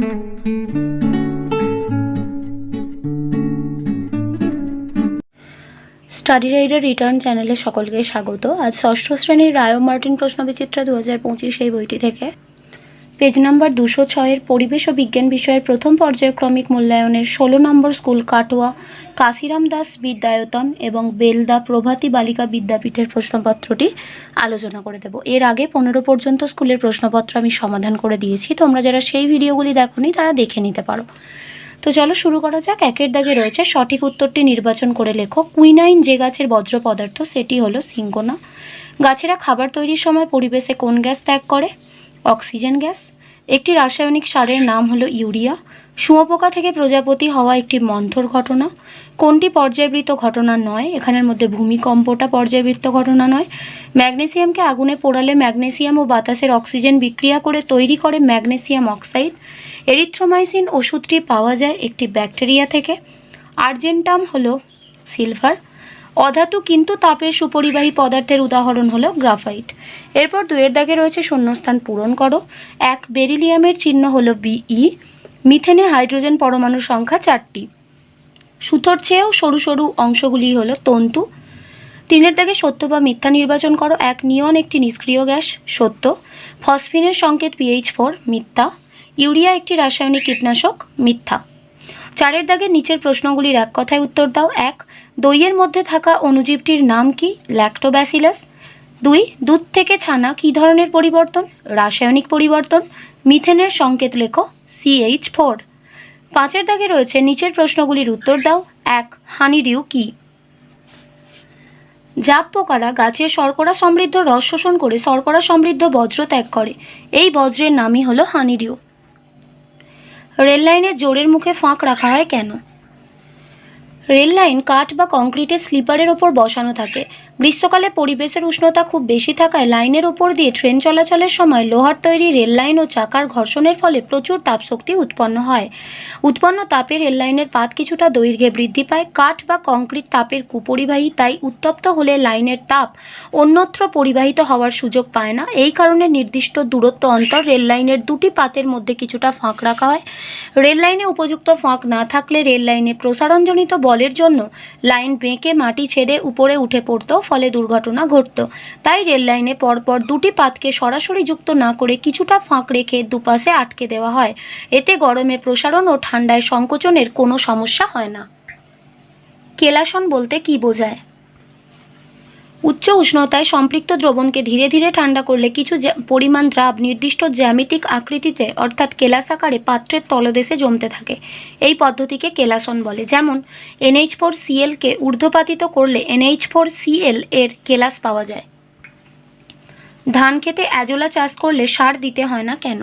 Study rider return চ্যানেলে সকলকে স্বাগত। আজ ষষ্ঠ শ্রেণীর রায় ও মার্টিন প্রশ্নবিচিত্রা 2025 এই বইটি থেকে পেজ নাম্বার 206-এর পরিবেশ ও বিজ্ঞান বিষয়ের প্রথম পর্যায়ক্রমিক মূল্যায়নের 16 নম্বর স্কুল কাটোয়া কাশিরাম দাস বিদ্যায়তন এবং বেলদা প্রভাতী বালিকা বিদ্যাপীঠের প্রশ্নপত্রটি আলোচনা করে দেব। এর আগে 15 পর্যন্ত স্কুলের প্রশ্নপত্র আমি সমাধান করে দিয়েছি, তোমরা যারা সেই ভিডিওগুলি দেখোনি তারা দেখে নিতে পারো। তো চলো শুরু করা যাক। একের দাগে রয়েছে সঠিক উত্তরটি নির্বাচন করে লেখো। কুইনাইন যে গাছের বজ্র পদার্থ সেটি হলো সিঙ্গোনা। গাছেরা খাবার তৈরির সময় পরিবেশে কোন গ্যাস ত্যাগ করে? Oxygen gas. একটি রাসায়নিক সারের নাম হলো ইউরিয়া। শুঁয়োপোকা থেকে প্রজাপতি হওয়া একটি মন্থর ঘটনা। কোনটি পর্যায়বৃত্ত ঘটনা নয়? এখানের মধ্যে ভূমিকম্পটা পর্যায়বৃত্ত ঘটনা নয়। ম্যাগনেসিয়ামকে আগুনে পোড়ালে ম্যাগনেসিয়াম ও বাতাসের অক্সিজেন বিক্রিয়া করে তৈরি করে ম্যাগনেসিয়াম অক্সাইড। এরিথ্রোমাইসিন ওষুধটি পাওয়া যায় একটি ব্যাকটেরিয়া থেকে। আর্জেন্টাম হলো সিলভার। অধাতু কিন্তু তাপের সুপরিবাহী পদার্থের উদাহরণ হলো গ্রাফাইট। এরপর 2-এর দাগে রয়েছে শূন্যস্থান পূরণ করো। 1 বেরিলিয়ামের চিহ্ন হলো বিই। মিথেনে হাইড্রোজেন পরমাণুর সংখ্যা 4টি। সুতোর চেয়েও সরু সরু অংশগুলি হলো তন্তু। 3-এর দাগে সত্য বা মিথ্যা নির্বাচন করো। 1 নিয়ন একটি নিষ্ক্রিয় গ্যাস, সত্য। ফসফিনের সংকেত pH4, মিথ্যা। ইউরিয়া একটি রাসায়নিক কীটনাশক, মিথ্যা। 4-এর দাগে নিচের প্রশ্নগুলির এক কথায় উত্তর দাও। 1 দইয়ের মধ্যে থাকা অণুজীবটির নাম কি? ল্যাক্টোব্যাসিলাস। 2 দুধ থেকে ছানা কী ধরনের পরিবর্তন? রাসায়নিক পরিবর্তন। মিথেনের সংকেত লেখো CH4। 5-এর দাগে রয়েছে নিচের প্রশ্নগুলির উত্তর দাও। 1 হানিডিউ কি? জাপ পোকারা গাছের শর্করা সমৃদ্ধ রস শোষণ করে শর্করা সমৃদ্ধ বজ্র ত্যাগ করে, এই বজ্রের নামই হলো হানিডিউ। রেললাইনের জোরের মুখে ফাঁক রাখা হয় কেন? রেললাইন কাঠ বা কংক্রিটের স্লিপারের ওপর বসানো থাকে। গ্রীষ্মকালে পরিবেশের উষ্ণতা খুব বেশি থাকায় লাইনের ওপর দিয়ে ট্রেন চলাচলের সময় লোহার তৈরি রেললাইন ও চাকার ঘর্ষণের ফলে প্রচুর তাপশক্তি উৎপন্ন হয়। উৎপন্ন তাপে রেললাইনের পাত কিছুটা দৈর্ঘ্যে বৃদ্ধি পায়। কাঠ বা কংক্রিট তাপের কুপরিবাহী, তাই উত্তপ্ত হলে লাইনের তাপ অন্যত্র পরিবাহিত হওয়ার সুযোগ পায় না। এই কারণে নির্দিষ্ট দূরত্ব অন্তর রেললাইনের দুটি পাতের মধ্যে কিছুটা ফাঁক রাখা হয়। রেললাইনে উপযুক্ত ফাঁক না থাকলে রেললাইনে প্রসারণজনিত বলের জন্য লাইন বেঁকে মাটি ছেড়ে উপরে উঠে পড়ত, ফলে দুর্ঘটনা ঘটত। তাই রেললাইনে পরপর দুটি পাতকে সরাসরি যুক্ত না করে কিছুটা ফাঁক রেখে দুপাশে আটকে দেওয়া হয়। এতে গরমে প্রসারণ ও ঠান্ডায় সংকোচনের কোনো সমস্যা হয় না। কেলাসন বলতে কী বোঝায়? উচ্চ উষ্ণতায় সম্পৃক্ত দ্রবণকে ধীরে ধীরে ঠান্ডা করলে কিছু পরিমাণ দ্রাব নির্দিষ্ট জ্যামিতিক আকৃতিতে অর্থাৎ কেলাস আকারে পাত্রের তলদেশে জমতে থাকে। এই পদ্ধতিকে কেলাসন বলে। যেমন NH4Cl-কে ঊর্ধ্বপাতিত করলে NH4Cl এর কেলাস পাওয়া যায়। ধান খেতে অ্যাজোলা চাষ করলে সার দিতে হয় না কেন?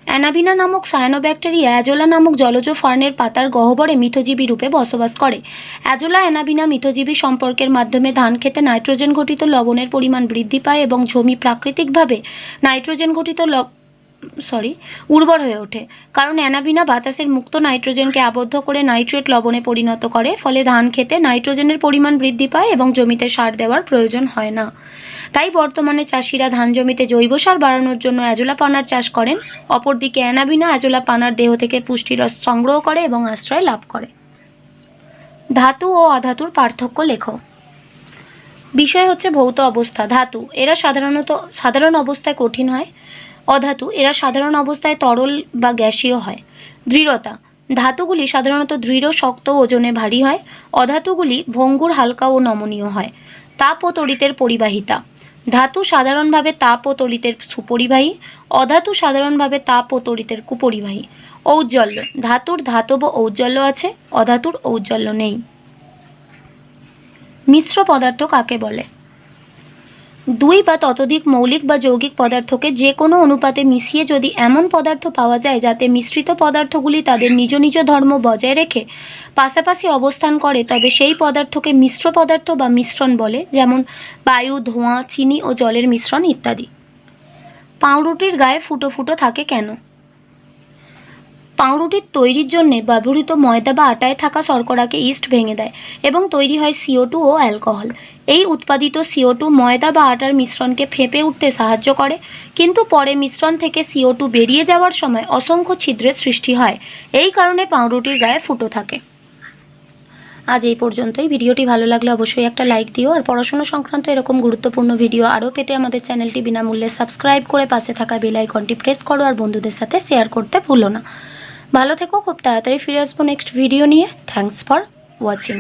অ্যানাবিনা নামক সায়ানোব্যাকটেরিয়া অ্যাজোলা নামক জলজ ফার্নের পাতার গহ্বরে মিথজীবী রূপে বসবাস করে। অ্যাজোলা অ্যানাবিনা মিথজীবী সম্পর্কের মাধ্যমে ধান খেতে নাইট্রোজেন ঘটিত লবণের পরিমাণ বৃদ্ধি পায় এবং জমি প্রাকৃতিকভাবে নাইট্রোজেন ঘটিত উর্বর হয়ে ওঠে। কারণ অ্যানাবিনা বাতাসের মুক্ত নাইট্রোজেনকে আবদ্ধ করে নাইট্রেট লবণে পরিণত করে, ফলে ধান খেতে নাইট্রোজেনের পরিমাণ বৃদ্ধি পায় এবং জমিতে সার দেওয়ার প্রয়োজন হয় না। তাই বর্তমানে চাষিরা ধান জমিতে জৈব সার বাড়ানোর জন্য অ্যাজোলা পানার চাষ করেন। অপরদিকে অ্যানাবিনা অ্যাজোলা পানার দেহ থেকে পুষ্টিরস সংগ্রহ করে এবং আশ্রয় লাভ করে। ধাতু ও অধাতুর পার্থক্য লেখো। বিষয় হচ্ছে ভৌত অবস্থা। ধাতু এরা সাধারণ অবস্থায় কঠিন হয়। অধাতু এরা সাধারণ অবস্থায় তরল বা গ্যাসীয় হয়। দৃঢ়তা ধাতুগুলি সাধারণত দৃঢ়, শক্ত, ওজনে ভারী হয়। অধাতুগুলি ভঙ্গুর, হালকা ও নমনীয় হয়। তাপ ও তড়িতের পরিবাহিতা ধাতু সাধারণভাবে তাপ ও তড়িতের সুপরিবাহী। অধাতু সাধারণভাবে তাপ ও তড়িতের কুপরিবাহী। ঔজ্জ্বল্য ধাতুর ধাতব ঔজ্জ্বল্য আছে, অধাতুর ঔজ্জ্বল্য নেই। মিশ্র পদার্থ কাকে বলে? দুই বা ততোধিক মৌলিক বা যৌগিক পদার্থকে যে কোনো অনুপাতে মিশিয়ে যদি এমন পদার্থ পাওয়া যায় যাতে মিশ্রিত পদার্থগুলি তাদের নিজ নিজ ধর্ম বজায় রেখে পাশাপাশি অবস্থান করে, তবে সেই পদার্থকে মিশ্র পদার্থ বা মিশ্রণ বলে। যেমন বায়ু, ধোঁয়া, চিনি ও জলের মিশ্রণ ইত্যাদি। পাউরুটির গায়ে ফুটো ফুটো থাকে কেন? পাউরুটির তৈরির জন্য ব্যবহৃত ময়দা বা আটায় থাকা শর্করাকে ইস্ট ভেঙে দেয় এবং তৈরি হয় CO2 ও অ্যালকোহল। এই উৎপাদিত CO2 ময়দা বা আটার মিশ্রণকে ফেঁপে উঠতে সাহায্য করে, কিন্তু পরে মিশ্রণ থেকে CO2 বেরিয়ে যাওয়ার সময় অসংখ্য ছিদ্রের সৃষ্টি হয়। এই কারণে পাউরুটির গায়ে ফুটো থাকে। আজ এই পর্যন্তই। ভিডিওটি ভালো লাগলে অবশ্যই একটা লাইক দিও, আর পড়াশোনা সংক্রান্ত এরকম গুরুত্বপূর্ণ ভিডিও আরও পেতে আমাদের চ্যানেলটি বিনামূল্যে সাবস্ক্রাইব করে পাশে থাকা বেল আইকনটি প্রেস করো, আর বন্ধুদের সাথে শেয়ার করতে ভুলো না। ভালো থেকো, খুব তাড়াতাড়ি ফিরে আসবো নেক্সট ভিডিও নিয়ে। Thanks for watching.